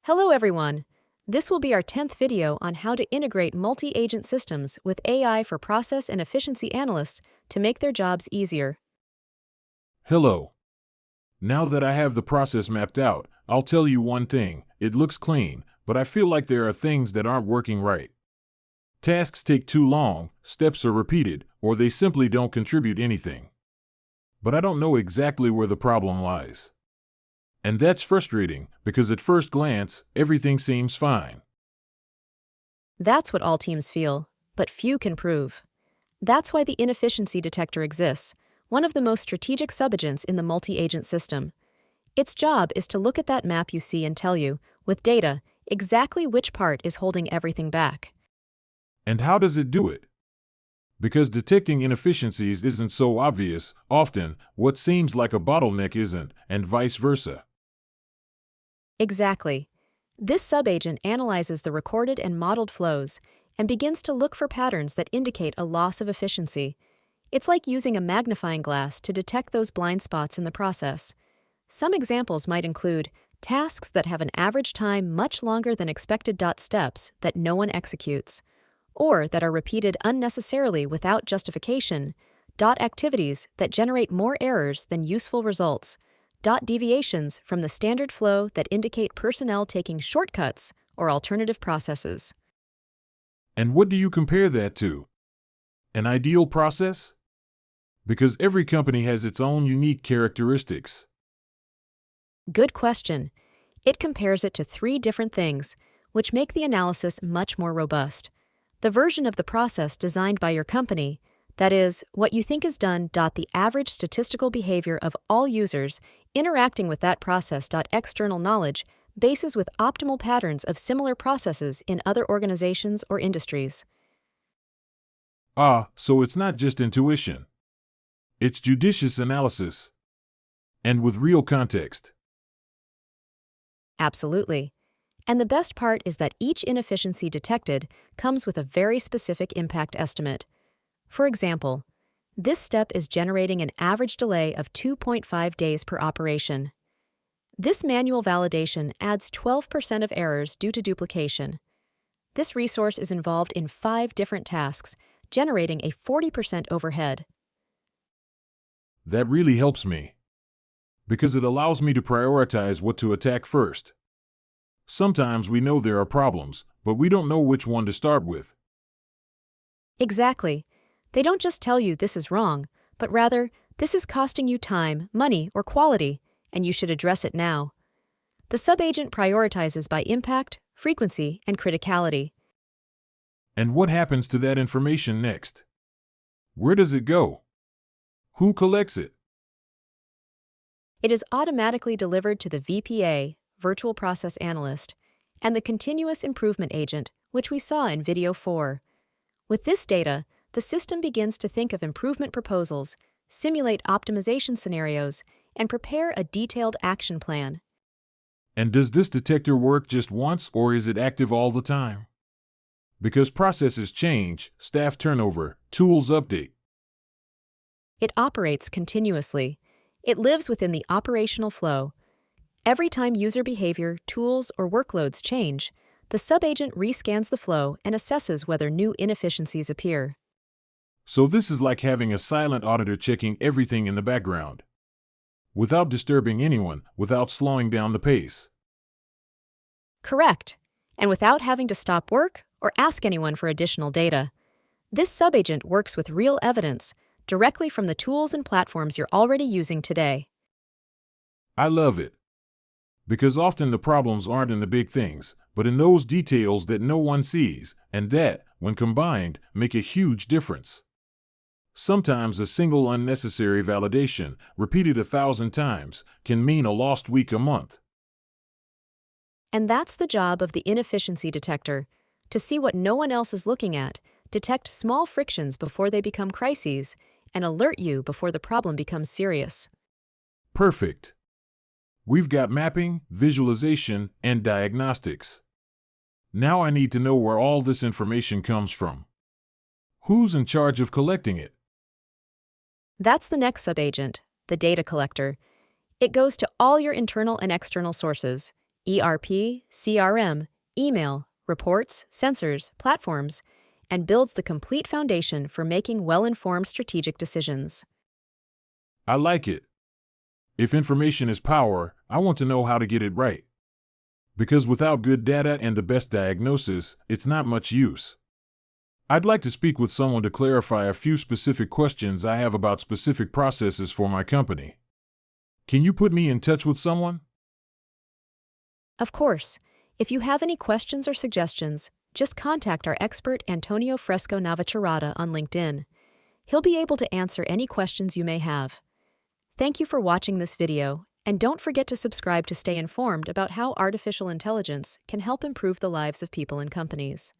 Hello everyone! This will be our 10th video on how to integrate multi-agent systems with AI for process and efficiency analysts to make their jobs easier. Hello. Now that I have the process mapped out, I'll tell you one thing: it looks clean, but I feel like there are things that aren't working right. Tasks take too long, steps are repeated, or they simply don't contribute anything. But I don't know exactly where the problem lies. And that's frustrating, because at first glance, everything seems fine. That's what all teams feel, but few can prove. That's why the Inefficiency Detector exists, one of the most strategic subagents in the multi-agent system. Its job is to look at that map you see and tell you, with data, exactly which part is holding everything back. And how does it do it? Because detecting inefficiencies isn't so obvious, often, what seems like a bottleneck isn't, and vice versa. Exactly. This subagent analyzes the recorded and modeled flows and begins to look for patterns that indicate a loss of efficiency. It's like using a magnifying glass to detect those blind spots in the process. Some examples might include tasks that have an average time much longer than expected steps that no one executes, or that are repeated unnecessarily without justification, activities that generate more errors than useful results, deviations from the standard flow that indicate personnel taking shortcuts or alternative processes. And what do you compare that to? An ideal process? Because every company has its own unique characteristics. Good question. It compares it to 3 different things, which make the analysis much more robust. The version of the process designed by your company, that is, what you think is done. The average statistical behavior of all users interacting with that process. External knowledge bases with optimal patterns of similar processes in other organizations or industries. So it's not just intuition. It's judicious analysis. And with real context. Absolutely. And the best part is that each inefficiency detected comes with a very specific impact estimate. For example, this step is generating an average delay of 2.5 days per operation. This manual validation adds 12% of errors due to duplication. This resource is involved in 5 different tasks, generating a 40% overhead. That really helps me. Because it allows me to prioritize what to attack first. Sometimes we know there are problems, but we don't know which one to start with. Exactly. They don't just tell you this is wrong, but rather, this is costing you time, money, or quality, and you should address it now. The subagent prioritizes by impact, frequency, and criticality. And what happens to that information next? Where does it go? Who collects it? It is automatically delivered to the VPA, Virtual Process Analyst, and the Continuous Improvement Agent, which we saw in Video 4. With this data, the system begins to think of improvement proposals, simulate optimization scenarios, and prepare a detailed action plan. And does this detector work just once, or is it active all the time? Because processes change, staff turnover, tools update. It operates continuously. It lives within the operational flow. Every time user behavior, tools, or workloads change, the subagent rescans the flow and assesses whether new inefficiencies appear. So this is like having a silent auditor checking everything in the background. Without disturbing anyone, without slowing down the pace. Correct. And without having to stop work or ask anyone for additional data. This subagent works with real evidence, directly from the tools and platforms you're already using today. I love it. Because often the problems aren't in the big things, but in those details that no one sees, and that, when combined, make a huge difference. Sometimes a single unnecessary validation, repeated 1,000 times, can mean a lost week a month. And that's the job of the Inefficiency Detector, to see what no one else is looking at, detect small frictions before they become crises, and alert you before the problem becomes serious. Perfect. We've got mapping, visualization, and diagnostics. Now I need to know where all this information comes from. Who's in charge of collecting it? That's the next subagent, the data collector. It goes to all your internal and external sources, ERP, CRM, email, reports, sensors, platforms, and builds the complete foundation for making well-informed strategic decisions. I like it. If information is power, I want to know how to get it right. Because without good data and the best diagnosis, it's not much use. I'd like to speak with someone to clarify a few specific questions I have about specific processes for my company. Can you put me in touch with someone? Of course, if you have any questions or suggestions, just contact our expert Antonio Fresco Navacerrada on LinkedIn. He'll be able to answer any questions you may have. Thank you for watching this video, and don't forget to subscribe to stay informed about how artificial intelligence can help improve the lives of people and companies.